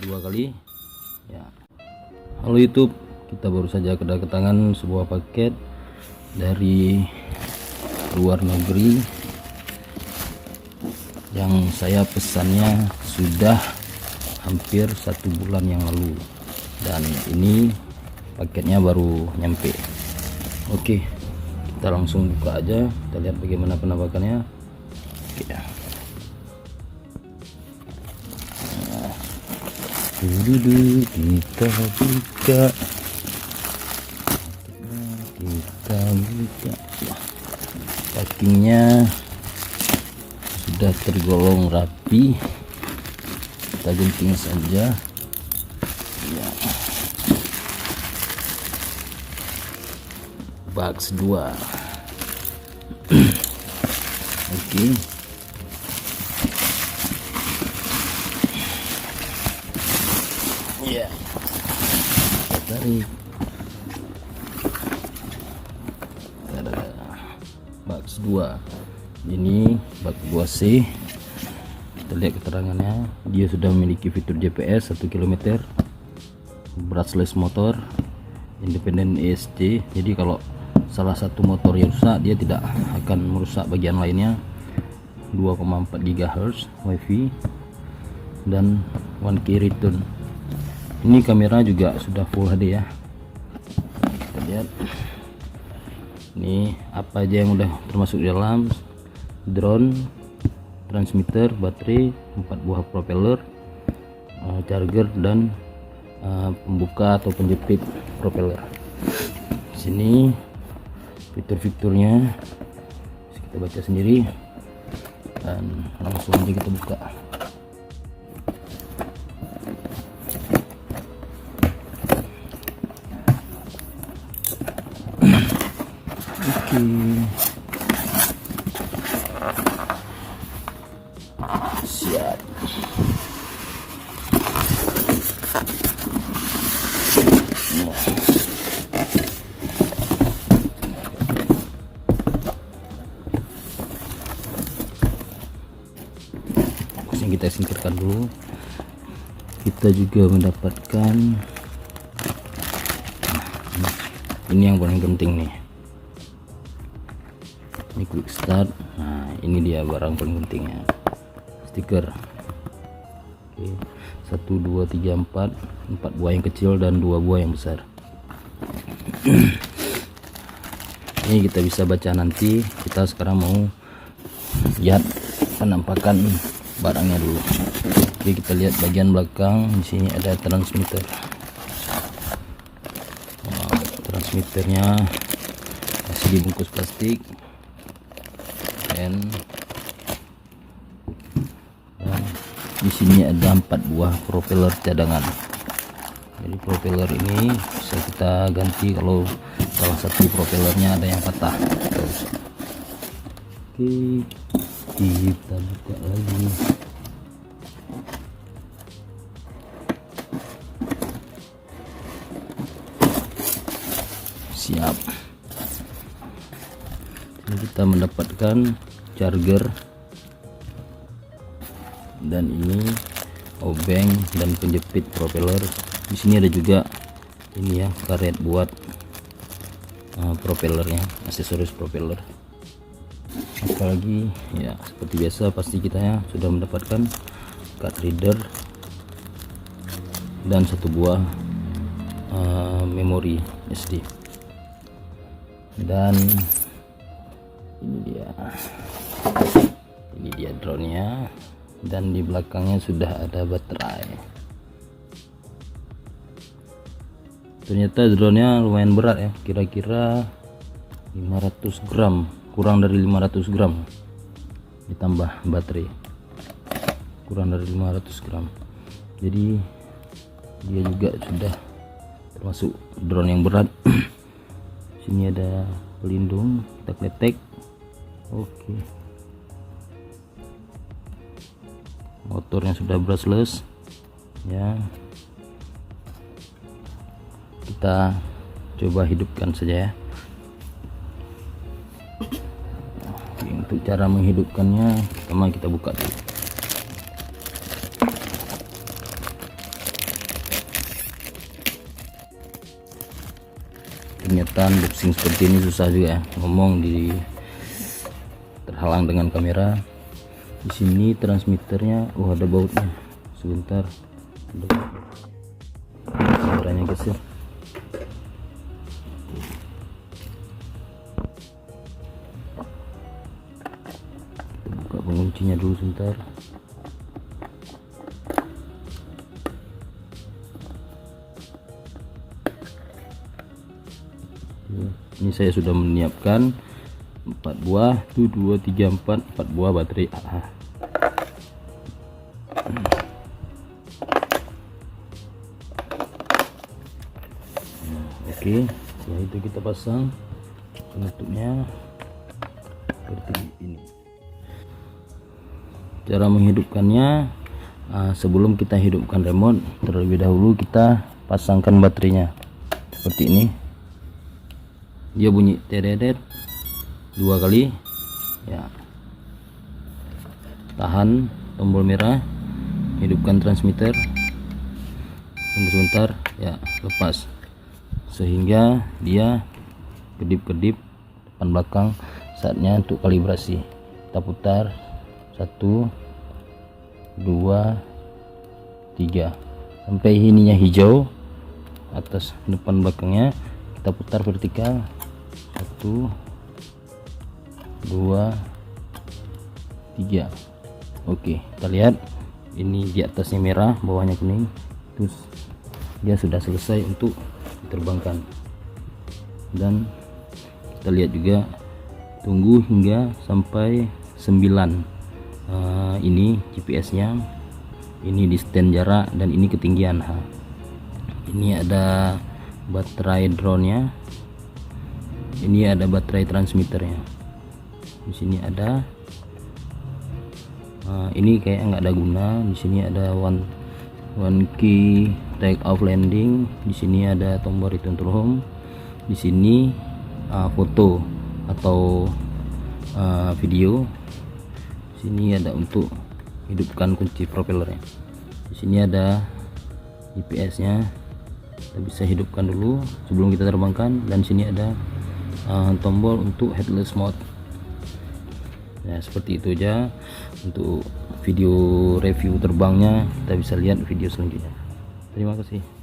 2 kali ya. Halo YouTube, kita baru saja kedatangan sebuah paket dari luar negeri yang saya pesannya sudah hampir 1 bulan yang lalu, dan ini paketnya baru nyampe. Oke, kita langsung buka aja, kita lihat bagaimana penampakannya. Oke ya. Kita buka packingnya sudah tergolong rapi, kita gunting saja ya. Box 2. Oke. Ya, tarik. Box 2 ini box 2C. Kita lihat keterangannya, dia sudah memiliki fitur GPS 1 km, brushless motor, independent ESC. Jadi kalau salah satu motor yang rusak, dia tidak akan merusak bagian lainnya. 2,4 GHz WiFi dan 1K return. Ini kamera juga sudah Full HD ya. Kita lihat ini apa aja yang udah termasuk di dalam: drone, transmitter, baterai, 4 buah propeller, charger, dan pembuka atau penjepit propeller. Sini fitur-fiturnya kita baca sendiri, dan langsung aja kita buka. Oke. Siap. Yang kita singkirkan dulu. Kita juga mendapatkan ini yang paling penting nih, ini quick start. Nah, ini dia barang paling pentingnya, stiker. Oke, 1 2 3 4 buah yang kecil dan 2 buah yang besar. Ini kita bisa baca nanti. Kita sekarang mau lihat penampakan barangnya dulu. Oke, kita lihat bagian belakang. Di sini ada transmitter. Transmitternya masih dibungkus plastik, dan di sini ada 4 buah propeller cadangan. Jadi propeller ini bisa kita ganti kalau salah satu propellernya ada yang patah. Oke, kita buka lagi. Siap. Ini kita mendapatkan charger, dan ini obeng dan penjepit propeller. Di sini ada juga ini ya, karet buat propellernya, aksesoris propeller. Apalagi ya, seperti biasa pasti kita ya sudah mendapatkan card reader dan 1 buah memori SD. Dan ini dia drone-nya, dan di belakangnya sudah ada baterai. Ternyata drone-nya lumayan berat ya, kira-kira 500 gram, kurang dari 500 gram, ditambah baterai kurang dari 500 gram. Jadi dia juga sudah termasuk drone yang berat. Sini ada pelindung, kita kletek. Oke, motornya sudah brushless ya. Kita coba hidupkan saja ya. Oke, untuk cara menghidupkannya, pertama kita buka dulu. Ternyata unboxing seperti ini susah juga ya, ngomong di terhalang dengan kamera. Di sini transmitternya, ada bautnya. Sebentar, kameranya geser. Buka penguncinya dulu sebentar. Ini saya sudah menyiapkan 4 buah, 1 2 3 4 buah baterai AA. Oke, setelah itu kita pasang penutupnya seperti ini. Cara menghidupkannya, sebelum kita hidupkan remote, terlebih dahulu kita pasangkan baterainya seperti ini. Dia bunyi teredet 2 kali ya. Tahan tombol merah, hidupkan transmitter, tunggu sebentar ya, lepas sehingga dia kedip-kedip depan belakang. Saatnya untuk kalibrasi. Kita putar 1 2 3 sampai ininya hijau atas depan belakangnya. Kita putar vertikal 1 2 3. Oke, kita lihat ini di atasnya merah, bawahnya kuning, terus dia sudah selesai untuk diterbangkan. Dan kita lihat juga, tunggu hingga sampai 9. Ini GPS nya, ini di stand jarak, dan ini ketinggian. Ini ada baterai drone nya, ini ada baterai transmitternya. Di sini ada, ini kayak nggak ada guna. Di sini ada one key take off landing. Di sini ada tombol return to home. Di sini foto atau video. Di sini ada untuk hidupkan kunci propellernya. Di sini ada GPS nya, kita bisa hidupkan dulu sebelum kita terbangkan. Dan sini ada tombol untuk headless mode. Ya, seperti itu aja. Untuk video review terbangnya kita bisa lihat video selanjutnya. Terima kasih.